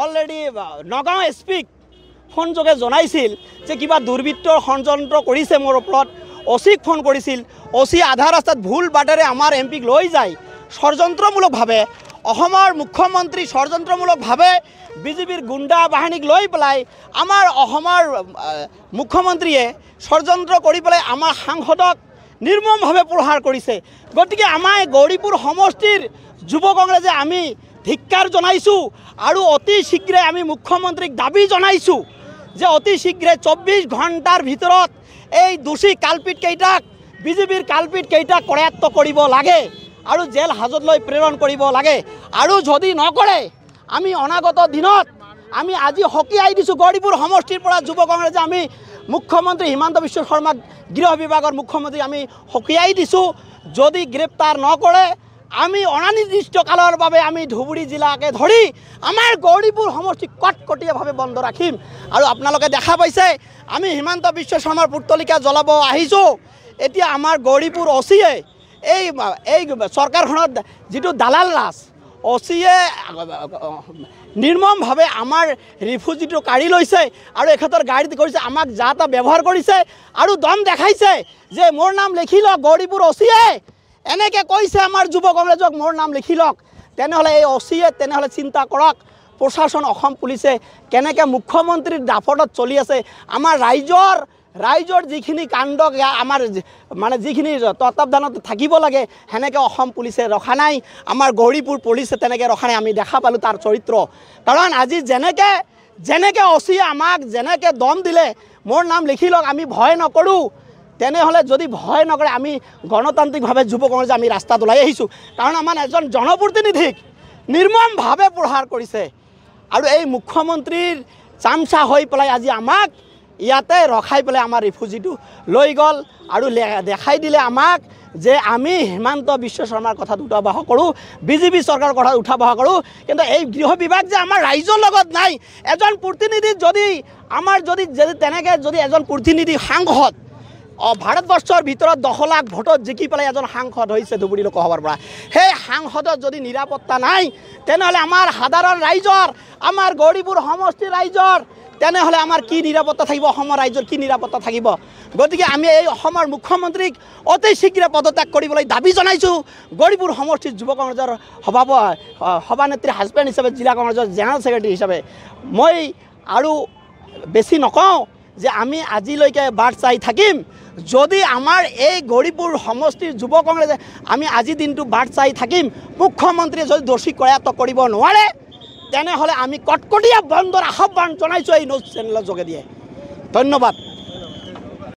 Already Nagaon এছপিক phone যোগে জনাইছিল যে কিবা দুৰ্বৃত্তৰ ষড়যন্ত্ৰ কৰিছে মোৰ ওপৰত। অচিক ফোন কৰিছিল। অচি আধা ৰাস্তাত ভুল বাটেৰে আমাৰ এমপিক লৈ যায় ষড়যন্ত্ৰমূলকভাৱে। অসমৰ মুখ্যমন্ত্ৰী ষড়যন্ত্ৰমূলকভাৱে বিজেপিৰ গুণ্ডা বাহিনীক লৈ পেলাই আমাৰ অসমৰ মুখ্যমন্ত্ৰীয়ে ষড়যন্ত্ৰ কৰি পেলাই আমাৰ সাংসদক নিৰ্মমভাৱে প্ৰহাৰ কৰিছে। গতিকে আমাৰ গৌৰীপুৰ সমষ্টিৰ যুৱ কংগ্ৰেছে আমি ধিক্কাৰ জনাইছোঁ আৰু অতি শীঘ্ৰে আমি মুখ্যমন্ত্ৰীক দাবী জনাইছোঁ যে অতি শীঘ্ৰে 24 ঘণ্টাৰ ভিতৰত এই দোষী কালপিতকেইটাক বিজেপিৰ কালপিতকেইটাক কৰায়ত্ব কৰিব লাগে আৰু জেল হাজতলৈ প্ৰেৰণ কৰিব লাগে। আৰু যদি নকৰে আমি অনাগত দিনত আমি আজি সকীয়াই দিছোঁ গৌৰীপুৰ সমষ্টিৰ পৰা যুৱ কংগ্ৰেছে আমি মুখ্যমন্ত্ৰী হিমন্ত বিশ্ব শৰ্মাক গৃহ বিভাগৰ মুখ্যমন্ত্ৰী আমি সকীয়াই দিছোঁ। যদি গ্ৰেপ্তাৰ নকৰে আমি অনিৰ্দিষ্ট কালৰ বাবে আমি ধুবুৰী জিলাকে ধৰি আমাৰ গৌৰীপুৰ সমষ্টি কটকটীয়াভাৱে বন্ধ ৰাখিম। আৰু আপোনালোকে দেখা পাইছে আমি হিমন্ত বিশ্ব শৰ্মাৰ পুতলিকা জ্বলাব আহিছোঁ। এতিয়া আমাৰ গৌৰীপুৰ অচিয়ে এই চৰকাৰখনত যিটো দালাল ৰাজ অচিয়ে নিৰ্মমভাৱে আমাৰ ৰিফিউজিটো কাঢ়ি লৈছে আৰু এখেতৰ গাড়ীত কৰিছে আমাক যা তা ব্যৱহাৰ কৰিছে আৰু দম দেখাইছে যে মোৰ নাম লিখি লওক গৌৰীপুৰ অচিয়ে এনেকৈ কৈছে আমাৰ যুৱ কংগ্ৰেছক মোৰ নাম লিখি লওক। তেনেহ'লে এই অচিয়ে তেনেহ'লে চিন্তা কৰক প্ৰশাসন অসম পুলিচে কেনেকৈ মুখ্যমন্ত্ৰীৰ দাফতত চলি আছে। আমাৰ ৰাইজৰ যিখিনি কাণ্ড আমাৰ মানে যিখিনি তত্বাৱধানত থাকিব লাগে সেনেকৈ অসম পুলিচে ৰখা নাই। আমাৰ গৌৰীপুৰ পুলিচে তেনেকৈ ৰখা নাই। আমি দেখা পালোঁ তাৰ চৰিত্ৰ। কাৰণ আজি যেনেকৈ অচিয়ে আমাক যেনেকৈ দম দিলে মোৰ নাম লিখি লওক আমি ভয় নকৰোঁ। তেনেহ'লে যদি ভয় নকৰে আমি গণতান্ত্ৰিকভাৱে যুৱ কংগ্ৰেছে আমি ৰাস্তাত ওলাই আহিছোঁ। কাৰণ আমাৰ এজন জনপ্ৰতিনিধিক নিৰ্মমভাৱে প্ৰহাৰ কৰিছে আৰু এই মুখ্যমন্ত্ৰীৰ চামচা হৈ পেলাই আজি আমাক ইয়াতে ৰখাই পেলাই আমাৰ ৰিফিউজিটো লৈ গ'ল আৰু দেখাই দিলে আমাক যে আমি হিমন্ত বিশ্ব শৰ্মাৰ কথাত উঠাবহা কৰোঁ, বিজেপি চৰকাৰৰ কথাত উঠাবহা কৰোঁ। কিন্তু এই গৃহ বিভাগ যে আমাৰ ৰাইজৰ লগত নাই। এজন প্ৰতিনিধি যদি আমাৰ যদি তেনেকৈ যদি এজন প্ৰতিনিধি সাংসদ ভাৰতবৰ্ষৰ ভিতৰত 10 লাখ ভোটত জিকি পেলাই এজন সাংসদ হৈছে ধুবুৰী লোকসভাৰ পৰা, সেই সাংসদৰ যদি নিৰাপত্তা নাই তেনেহ'লে আমাৰ সাধাৰণ ৰাইজৰ আমাৰ গৌৰীপুৰ সমষ্টিৰ ৰাইজৰ তেনেহ'লে আমাৰ কি নিৰাপত্তা থাকিব? অসমৰ ৰাইজৰ কি নিৰাপত্তা থাকিব? গতিকে আমি এই অসমৰ মুখ্যমন্ত্ৰীক অতি শীঘ্ৰে পদত্যাগ কৰিবলৈ দাবী জনাইছোঁ। গৌৰীপুৰ সমষ্টিৰ যুৱ কংগ্ৰেছৰ সভানেত্ৰী হাজবেণ্ড হিচাপে জিলা কংগ্ৰেছৰ জেনেৰেল ছেক্ৰেটাৰী হিচাপে মই আৰু বেছি নকওঁ যে আমি আজিলৈকে বাট চাই থাকিম। যদি আমাৰ এই গৌৰীপুৰ সমষ্টিৰ যুৱ কংগ্ৰেছে আমি আজি দিনটো বাট চাই থাকিম। মুখ্যমন্ত্ৰীয়ে যদি দোষী কৰায়ত্ব কৰিব নোৱাৰে তেনেহ'লে আমি কটকটীয়া বন্ধৰ আহ্বান জনাইছোঁ এই নিউজ চেনেলৰ যোগেদিয়ে। ধন্যবাদ।